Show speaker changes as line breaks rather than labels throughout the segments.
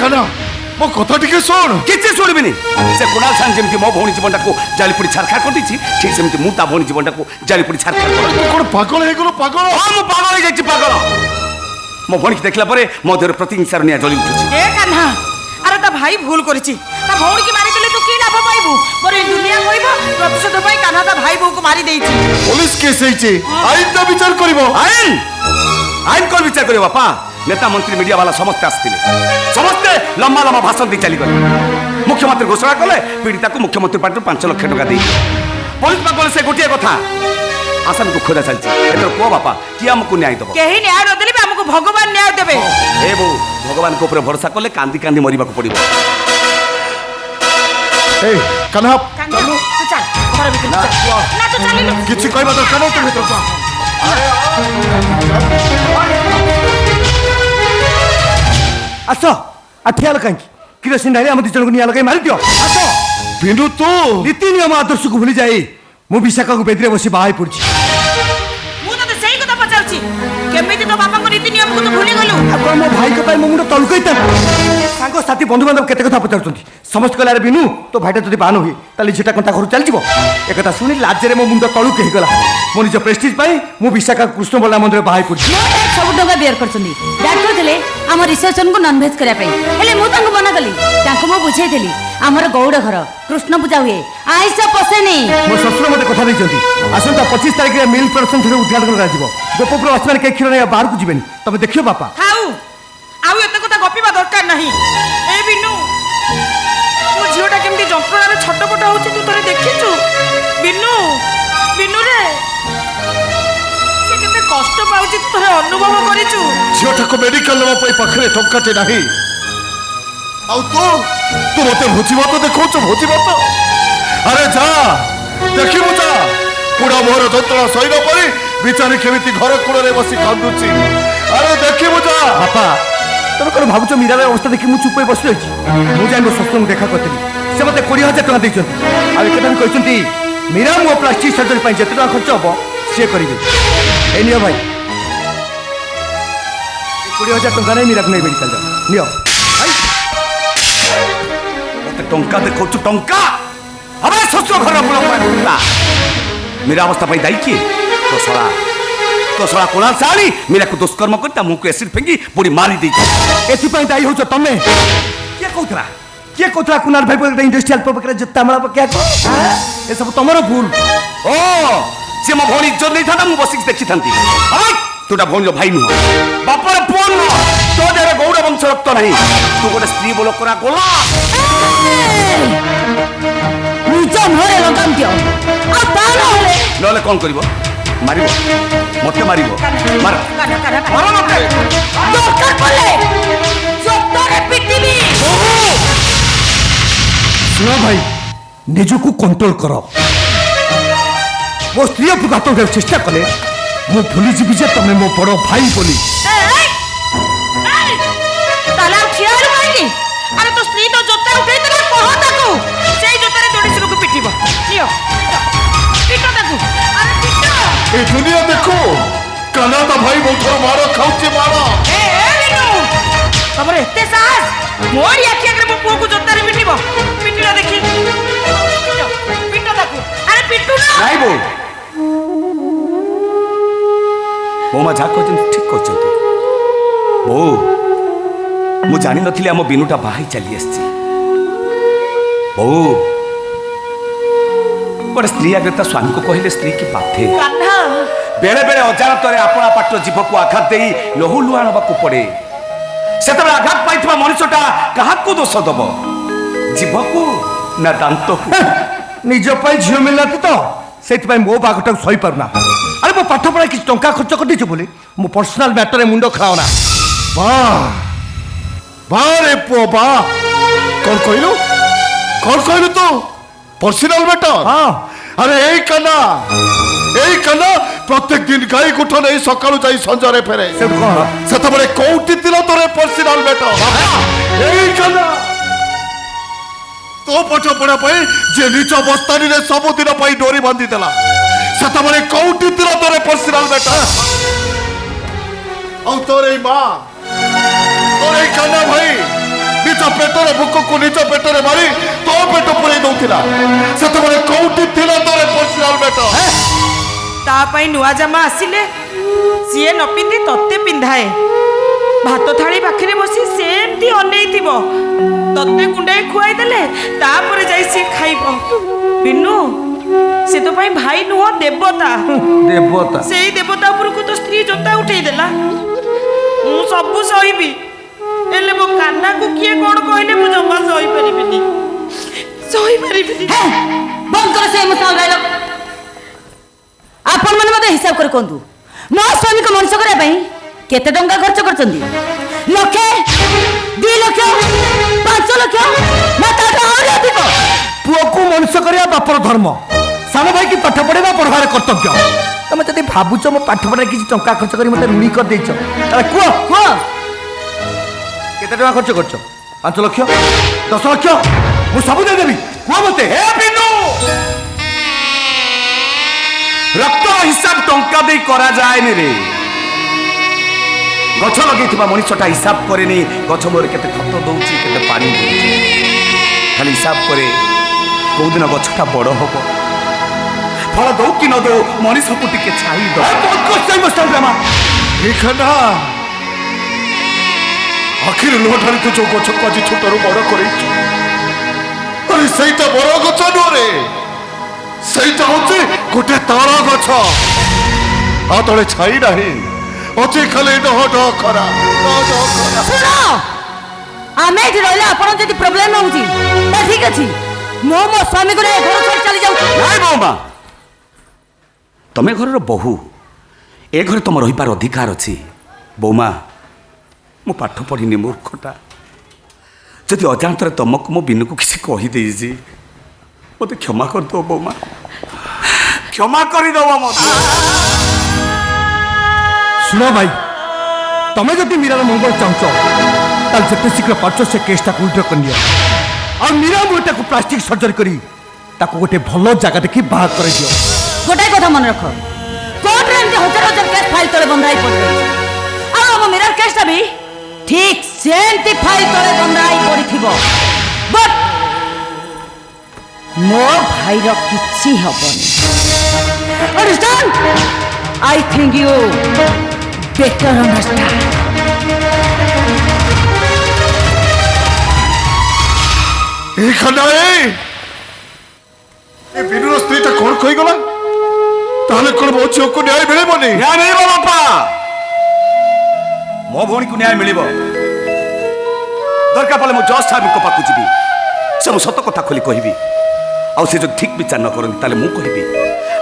खाना मो कथा टिके सुन
किसी शुणबिनी से कुणाल सां जमी मो भौणी जीवन को जालीपुड़ी छारखार कर ठीक सेमती मु ता भौणी जीवन को जालीपुड़ी छारखार कर
कौन पागल है गलो पागल
हां मु पागल हो जाई पागल मो भौणी की देखला परे मो देर प्रतिहिंसार निया जली उठुची
ए कान्हा अरे ता भाई भूल करिछि ता भौणी की मारी देले तू की लाभ पाइबू मोर दुनिया होइबो प्रतिशोध पई कान्हा ता भाई बहू को मारी देइछि
पुलिस केस होइছে आईन तो विचार करिवो
आईन आईन कोन विचार करियो बापा नेता मंत्री मीडिया वाला समस्त आसथिले समस्त लंबा लंबा भाषण दे चली गले मुख्यमंत्री घोषणा कले पीड़िता को मुख्यमंत्री पार्टी 5 लाख टका दे पुलिस पागल से गोटिए कथा आसान को खोजा चलछि एतर को बापा कि हमको न्याय दबो
केही न्याय न देले हमको भगवान न्याय देबे
ए बो भगवान को ऊपर भरोसा कले कांदी कांदी मरिबा को पड़िबो
ए कन्हा
चलो तू चल घर भीतर चल ना तू चली
किछि कहबा दरकार नै तू भीतर जा
आस आठियाल कहीं किरोसिन ढाली आम दिज को निया लगे मारी दियो आस
बिनु तू
नीति नियम आदर्श को भूली जाए मु विशाखा को बेदरे बसी बाहाई पड़ी
मु तो सही कथा पचारछि केमिति तो बापा को नीति नियम को तो भूली गलु
अब मो भाई को मो मुंड तलु कइता सांग साथी बंधु बांधव केते कथा पचारछंती समस्त कहला बिनु तो भाईटा जदी बान होई ताली झिटा कंटा घर चल जीवो एक कथा सुनी लाजरे मो मुंड तलु कहि गला मो निज प्रेस्टीज पाई मु विशाखा कृष्ण बल्ला मंदिर बाहाई पड़ी
सब टंका बियर करछंती डाक्टर देले हम रिसेप्शन को नॉन वेज करिया पई हेले मु तांको मना कली तांको मो बुझाई देली हमर गौड़ घर कृष्ण पूजा हुए आइस पसेनी
मो ससुर मते कथा दैछंती आसंता 25 तारिख रे मिल प्रोडक्शन थरे उद्घाटन करा जीवो गोपपुर आसमान के खिरो नै बाहर को जीवेनी तमे देखियो बापा
खाऊ आउ एते कथा गपिबा दरकार नाही ए बिनु मो झियोटा केमती जंत्रणा रे छटपट होउची तू तरे देखिछु बिनु बिनु रे से केते कष्ट पाउची तू तरे अनुभव करिछु
झियोटा को मेडिकल लेवा पई पाखरे टंकाटे नाही आउ तू मते भोजी बात देखौ छ भोजी बात अरे जा देखिबु जा पुरा मोर जंत्रणा सहिला परी बिचारी केमिति घर कुड़ रे बसी कांदुची अरे देखिबु जा
बापा तुम कौन भावुच मीरा अवस्था देखी मुझे चुप बस रही मुझे जान सस्तर देखा करी से मत 20,000 टका देते आम कहते मीरा मो प्लास्टिक सर्जरी जिते टका खर्च हम सी करेंगे ए नियो भाई 20,000 टका नहीं मीरा को नहीं मेडिकल नियो
मते टंका देखौ छु टंका हमारे ससुर घर बुला मेरा अवस्था पाई दाई किए तो सला कुणाल साली मेरा को दुष्कर्म करता मुंह को एसिड फेंकी पूरी मारी दी
एथि दायी हो तमे किए कहला कुणाल भाई पर इंडस्ट्रियल प्रॉपर्टी जत्ता मला क्या ए सब तमरो भूल
ओ से मो भौणी इज्जत नहीं था मु बसिक देखि थांती अबे तोटा भौणी भाई नुह बापर पुଅ नुह तो देह गौड़ वंश रक्त नहीं तू गोटे स्त्री बोल करा गोला
निज मुहरे लगाम दियो आ तानो हेले
नले कोन करिवो मारिबो मते मारिबो मार मार मते
दरकार पले जतरे पिटिबी
सुनो भाई निजको कंट्रोल करो मो स्त्री को घात करने चेष्टा कले मु भूली जीवी जे तमे मो बड़ भाई बोली
ताला खियाल माइनी अरे तो स्त्री तो जोता उठै तले कह ताकू सेई जोतारे दोडी सुरु को पिटिबो लियो पिटो ताकू अरे पिटो
ए दुनिया देखो कनाता भाई मोथर मारो खाउचे मारो
ए बिनु तमरे एते साहस मोर आखि आगे मो पुओ को जोतारे पिटिबो पिटिला देखि पिटो ताकू अरे पिटू ना
नहीं बो बोमा जा कहते ठीक कहते बो मु जानी नथिले आम बिनुटा बाही चली आसी बो गोटे स्त्री आगे ता स्वामी को कहले स्त्री की बाथे
कान्हा
बेले बेले अजानतरे आपणा पाटर जीव को आघात देई लहु लुहाण बाकू पड़े सेतबे आघात पाइथिबा मनुष्यटा काहाकू दोष दब जीव को ना दांत को
निज पाई झियो मिलना तो से मो बागटा सही पारना अरे मो पाठ पढ़ा कि टंका खर्च कर दीचु बोली मो पर्सनल मैटर रे मुंडो खाओना
वाह वाह रे पुओ वाह कौन कहलु तू पर्सनल मैटर
हाँ
अरे ए कना प्रत्येक दिन गाई गुठ नहीं सकाळु जाई संजरे फेरे
से कौन
सेत बड़े कोउटी दिल तोरे पर्सनल मैटर ए कना तो पठ पड़ा पाई जे नीच बस्तानी रे सब दिन पाई डोरी बांधी देला सेत बड़े कोउटी दिल तोरे पर्सनल मैटर औ तोरे मां तोरे कना भाई पेटर भूकକୁ ନିଜ ପେଟରେ ମାରି ତୋ ପେଟ ପୁରେଇ ଦଉଥିଲା ସେତେବେଳେ କୋଉଠି ଥିଲା ତୋର ପର୍ସନାଲ ପେଟ
ତା ପାଇଁ ନୂଆ ଜାମା ଆସିଲେ ସିଏ ନ ପିନ୍ଧି ତତେ ପିନ୍ଧାଏ ଭାତ ଥାଳି ପାଖରେ ବସି ସେମିତି ଅନେଇଥିବ ତତେ ଗୁଣ୍ଡାଏ ଖୁଆଇ ଦେଲେ ତାପରେ ଯାଇ ସିଏ ଖାଇବ ବିନୁ ସେ ତ ପାଇଁ ଭାଇ ନୁହଁ ଦେବତା
ଦେବତା
ସେଇ ଦେବତା ଉପରକୁ ତ ସ୍ତ୍ରୀ ଜୋତା ଉଠେଇ ଦେଲା ମୁଁ ସବୁ ସହିବି ହେଲେ ମୋ କାହ୍ନାକୁ କିଏ କଣ କହିଲେ ମୁଁ ଜମା ସହିପାରିବିନି
ବନ୍ଦ କର ସେ ଇମୋସନାଲ ଡାୟଲଗ ଆପଣ ମାନେ ମୋତେ ହିସାବ କରି କୁହନ୍ତୁ ମୋ ସ୍ୱାମୀକୁ ମଣିଷ କରିବା ପାଇଁ କେତେ ଟଙ୍କା ଖର୍ଚ୍ଚ କରିଛନ୍ତି ଲକ୍ଷେ 2 ଲକ୍ଷ 5 ଲକ୍ଷ ନା ତାଠୁ ଆହୁରି ଅଧିକ
ପୁଅକୁ ମଣିଷ କରିବା ବାପର ଧର୍ମ ସାନ ଭାଇକି ପାଠ ପଢ଼େଇବା ପଢ଼ବାର କର୍ତ୍ତବ୍ୟ ତମେ ଯଦି ଭାବୁଛ ମୋ ପାଠ ପଢ଼ାରେ କିଛି ଟଙ୍କା ଖର୍ଚ୍ଚ କରି ମୋତେ ଋଣୀ କରିଦେଇଛ ତାହେଲେ କୁହ
କୁହ
କେତେ ଟଙ୍କା ଖର୍ଚ୍ଚ କରୁଛ 5 ଲକ୍ଷ 10 ଲକ୍ଷ ମୁଁ ସବୁ ଦେଇଦେବି କୁହ ମୋତେ
ହେ ବିନୁ ରକ୍ତ ହିସାବ ଟଙ୍କା ଦେଇ କରାଯାଏନି ରେ ଗଛ ଲଗେଇଥିବା ମଣିଷଟା ହିସାବ କରେନି ଗଛ ମୂଳରେ କେତେ ଖତ ଦଉଛି କେତେ ପାଣି ଦଉଛି ଖାଲି ହିସାବ କରେ କୋଉଦିନ ଗଛଟା ବଡ଼ ହବ ଫଳ ଦଉ କି ନ ଦଉ ମଣିଷକୁ ଟିକେ ଛାଇ ଦଉ
ଖାନା ଆଖିରେ ଲୁହ ଢାଳି ତୁ ଯୋଉ ଗଛକୁ ଆଜି ଛୋଟରୁ ବଡ଼ କରେଇଛୁ ଆରେ ସେଇଟା ବଡ଼ ଗଛ ନୁହଁ ରେ ସେଇଟା ହଉଛି ଗୋଟେ ତାଳ ଗଛ ଆ ତଳେ ଛାଇ ନାହିଁ ଅଛି ଖାଲି ଡହ ଡହ ଖରା
ଶୁଣ ଆମେ ଏଠି ରହିଲେ ଆପଣ ଯଦି ପ୍ରୋବ୍ଲେମ ହଉଛି ତା ଠିକ ଅଛି ମୁଁ ମୋ ସ୍ୱାମୀକୁ ନେଇ ଘର ଛାଡ଼ି ଚାଲି ଯାଉଛି
ନାଇଁ ବୋମା ତମେ ଘରର ବୋହୂ ଏ ଘରେ ତମ ରହିବାର ଅଧିକାର ଅଛି ବୋମା ମୁଁ ପାଠ ପଢ଼ିନି ମୂର୍ଖଟା ଯଦି ଅଜାଣତରେ ତମକୁ ମୋ ବିନୁକୁ କିଛି କହିଦେଇଛି ମୋତେ କ୍ଷମା କରିଦେବ ବୋମା କ୍ଷମା କରିଦେବ ମୋତେ
ଶୁଣ ଭାଇ ତମେ ଯଦି ମୀରାର ମଙ୍ଗଳ ଚାହୁଁଛ ତାହେଲେ ଯେତେ ଶୀଘ୍ର ପାରୁଛ ସେ କେସ୍ଟାକୁ ଉଇଡ୍ର କରିନିଅ ଆଉ ମୀରା ମୁହଁଟାକୁ ପ୍ଲାଷ୍ଟିକ ସର୍ଜରୀ କରି ତାକୁ ଗୋଟେ ଭଲ ଜାଗା ଦେଖି ବାହାର କରିଦିଅ
ଗୋଟାଏ କଥା ମନେ ରଖ କୋର୍ଟରେ ଏମିତି ହଜାର ହଜାର କେସ୍ ଫାଇଲ ତଳେ ବନ୍ଧା ହେଇ ପଡ଼ିଯାଇଛି ଆଉ ଆମ ମିରର କେସ୍ଟା ବି ଠିକ ସେମିତି ଫାଇଲ ତଳେ ବନ୍ଧା ହେଇ ପଡ଼ିଥିବ ବଟ୍ ମୋ ଭାଇର କିଛି ହବନି understand I think you better understand
ଏ ଖାନା ଏ ବିନୁର ସ୍ତ୍ରୀଟା କଣ କହିଗଲା ତାହେଲେ କଣ ମୋ ଝିଅକୁ ନ୍ୟାୟ ମିଳିବନି
ନ୍ୟାୟ ମିଳିବ ବାପା ମୋ ଭଉଣୀକୁ ନ୍ୟାୟ ମିଳିବ ଦରକାର ପଡ଼ିଲେ ମୁଁ ଜଜ୍ ସାହେବଙ୍କ ପାଖକୁ ଯିବି ସେ ମୁଁ ସତ କଥା ଖୋଲି କହିବି ଆଉ ସେ ଯଦି ଠିକ ବିଚାର ନ କରନ୍ତି ତାହେଲେ ମୁଁ କହିବି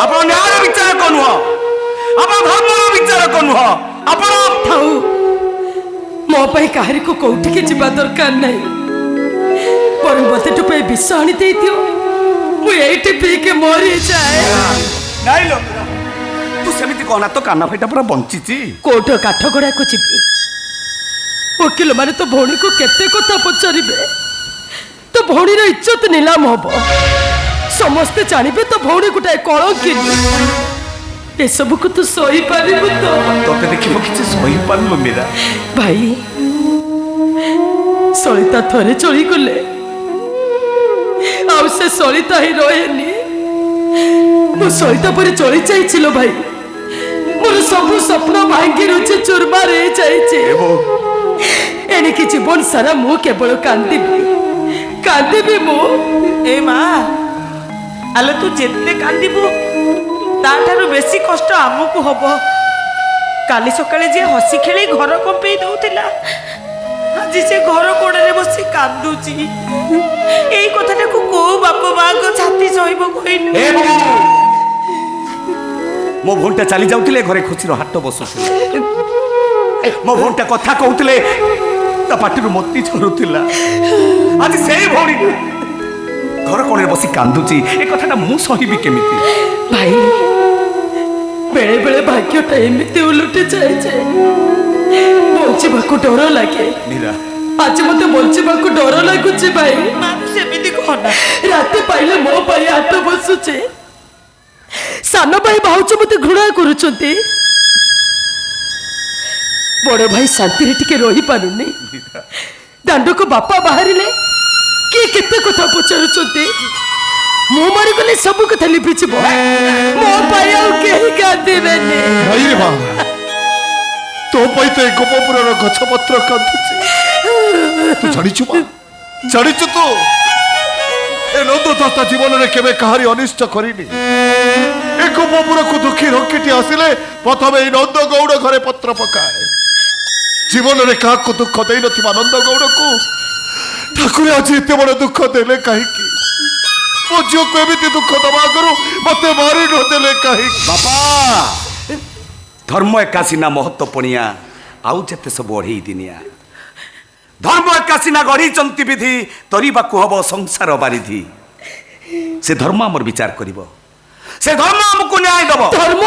ଆପଣ ନ୍ୟାୟର ବିଚାରକ ନୁହଁ ଆପଣ ଧର୍ମର ବିଚାରକ ନୁହଁ ଆପଣ
ଥାଉ ମୋ ପାଇଁ କାହାରିକୁ କୋଉଠିକି ଯିବା ଦରକାର ନାହିଁ ବରଂ ମୋତେ ଟୋପାଏ ବିଷ ଆଣି ଦେଇଦିଅ ମୁଁ ଏଇଠି ପିଇକି ମରିଯାଏ
ନାଇଁ ଲୋ ତୁ ସେମିତି କହନା ତ କାନ ଭାଇଟା ପୁରା ବଞ୍ଚିଛି
କୋର୍ଟ କାଠଗড়ାକୁ ଯିବି ଓକିଲ ମାନେ ତ ଭଉଣୀକୁ କେତେ କଥା ପଚାରିବେ ତ ଭଉଣୀର ଇଜ୍ଜତ ନିଲାମ ହବ ସମସ୍ତେ ଜାଣିବେ ତ ଭଉଣୀ ଗୋଟାଏ କଳଙ୍କିନୀ ଏସବୁକୁ ତୁ ସହିପାରିବୁ ତ
ତତେ ଦେଖିବ କିଛି ସହିପାରୁନ ମୀରା
ଭାଇ ସଳିତା ଥରେ ଚଳିଗଲେ ଆଉ ସେ ସଳିତା ହିଁ ରହେନି ମୁଁ ସଳିତା ପରି ଚଳି ଯାଇছিল ଭାଇ ମୋର ସବୁ ସ୍ୱପ୍ନ ଭାଙ୍ଗି ରୁଚି ଚୁରମାର ହେଇଯାଇଛି ଏଣିକି ଜୀବନ ସାରା ମୁଁ କେବଳ କାନ୍ଦିବି ମୁଁ ଏ ମା ଆଲୋ ତୁ ଯେତେ କାନ୍ଦିବୁ ତାଠାରୁ ବେଶୀ କଷ୍ଟ ଆମକୁ ହବ କାଲି ସକାଳେ ଯିଏ ହସି ଖେଳି ଘର କମ୍ପେଇ ଦଉଥିଲା ଆଜି ସେ ଘର କୋଣରେ ବସି କାନ୍ଦୁଛି ଏଇ କଥାଟାକୁ କୋଉ ବାପ ମାଙ୍କ ଛାତି ସହିବ କହିଲୁ
ମୋ ଭଉଣୀଟା ଚାଲି ଯାଉଥିଲେ ଘରେ ଖୁସିର ହାଟ ବସୁଥିଲେ ମୋ ଭଉଣୀଟା କଥା କହୁଥିଲେ ତା ପାଟିରୁ ମୋତି ଝରୁଥିଲା ଆଜି ସେଇ ଭଉଣୀ ଘର କୋଣରେ ବସି କାନ୍ଦୁଛି ଏ କଥାଟା ମୁଁ ସହିବି କେମିତି
ଭାଇ ବେଳେ ବେଳେ ଭାଗ୍ୟଟା ଏମିତି ଓଲଟି ଯାଏ ଯେ ବଞ୍ଚିବାକୁ ଡର ଲାଗେ
ମୀରା
ଆଜି ମତେ ବଞ୍ଚିବାକୁ ଡର ଲାଗୁଛି ଭାଇ ସେମିତି କହନା ରାତି ପାଇଲେ ମୋ ପାଇଁ ହାଟ ବସୁଛି ସାନ ଭାଇ ଭାଉଜ ମତେ ଘୃଣା କରୁଛନ୍ତି ବଡ଼ ଭାଇ ଶାନ୍ତିରେ ଟିକେ ରହିପାରୁନି ଦାଣ୍ଡକୁ ବାପା ବାହାରିଲେ କିଏ କେତେ କଥା ପଚାରୁଛନ୍ତି। ମୁଁ ମରିଗଲେ ସବୁ କଥା ଲିଭିଯିବ। ମୋ ପାଇଁ ଆଉ କେହି କାନ୍ଦିବେନି।
ନାଇଁ ରେ ମା, ତୋ ପାଇଁ ତ ଏ ଗୋପପୁରର ଗଛପତ୍ର କାନ୍ଦୁଛି। ତୁ ଜାଣିଛୁ ମା, ଜାଣିଛୁ ତୁ ଏ ନନ୍ଦ ଦସ୍ତ ଜୀବନରେ କେବେ କାହାରି ଅନିଷ୍ଟ କରିନି। ଏ ଗୋପପୁରକୁ ଦୁଃଖୀ ରକ୍ଷୀଟି ଆସିଲେ ପ୍ରଥମେ ଏଇ ନନ୍ଦ ଗୌଡ଼ ଘରେ ପତ୍ର ପକାଏ। ଜୀବନରେ କାହାକୁ ଦୁଃଖ ଦେଇନଥିବା ନନ୍ଦ ଗୌଡ଼କୁ ଠାକୁର ଆଜି ଏତେ ବଡ଼ ଦୁଃଖ ଦେଲେ କାହିଁକି? ମୋ ଝିଅକୁ ଏମିତି ଦୁଃଖ ଦେବା ଆଗରୁ ମତେ ମାରି ନଦେଲେ କାହିଁକି?
ବାପା ଧର୍ମ ଏକା ସିନା ମହତ୍ଵ ପଣିଆ, ଆଉ ଯେତେ ସବୁ ଅଢ଼େଇ ଦିନିଆ। ଧର୍ମ ଏକା ସିନା ଗଢ଼ିଛନ୍ତି ବିଧି, ତରିବାକୁ ହବ ସଂସାର ବାରିଧି। ସେ ଧର୍ମ ଆମର ବିଚାର କରିବ, ସେ ଧର୍ମ ଆମକୁ ନ୍ୟାୟ ଦବ।
ଧର୍ମ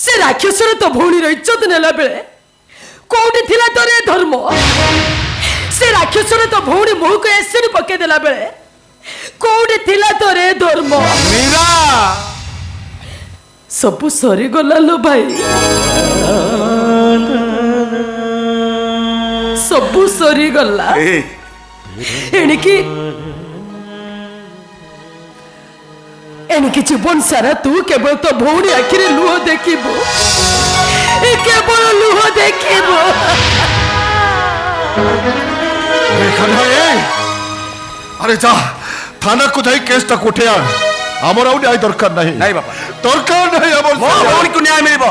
ସେ ରାକ୍ଷସର ତ ଭଉଣୀର ଇଜ୍ଜତ ନେଲା ବେଳେ କୋଉଠି ଥିଲା ତୋର ଏ ଧର୍ମ? ସେ ରାକ୍ଷସର ତ ଭଉଣୀ ମୁହଁକୁ ଏସିଡ୍ ପକେଇ ଦେଲା ବେଳେ କୋଉଠି ଥିଲା ତୋର ଏ ଧର୍ମ?
ମୀରା
ସବୁ ସରିଗଲା ଲୋ ଭାଇ, ସବୁ ସରିଗଲା। ଏଣିକି ଜୀବନ ସାରା ତୁ କେବଳ ତ ଭଉଣୀ ଆଖିରେ ଲୁହ ଦେଖିବୁ, କେବଳ ଲୁହ ଦେଖିବୁ।
আরে যা থানাକୁ যাই কেসটা কোঠে আন। আমার ଆଉ ন্যায় দরকার নাই।
নাই বাপা,
দরকার নাই আমার।
ମୋ ଭଉଣୀକୁ ନ୍ୟାୟ ମିଳିବ।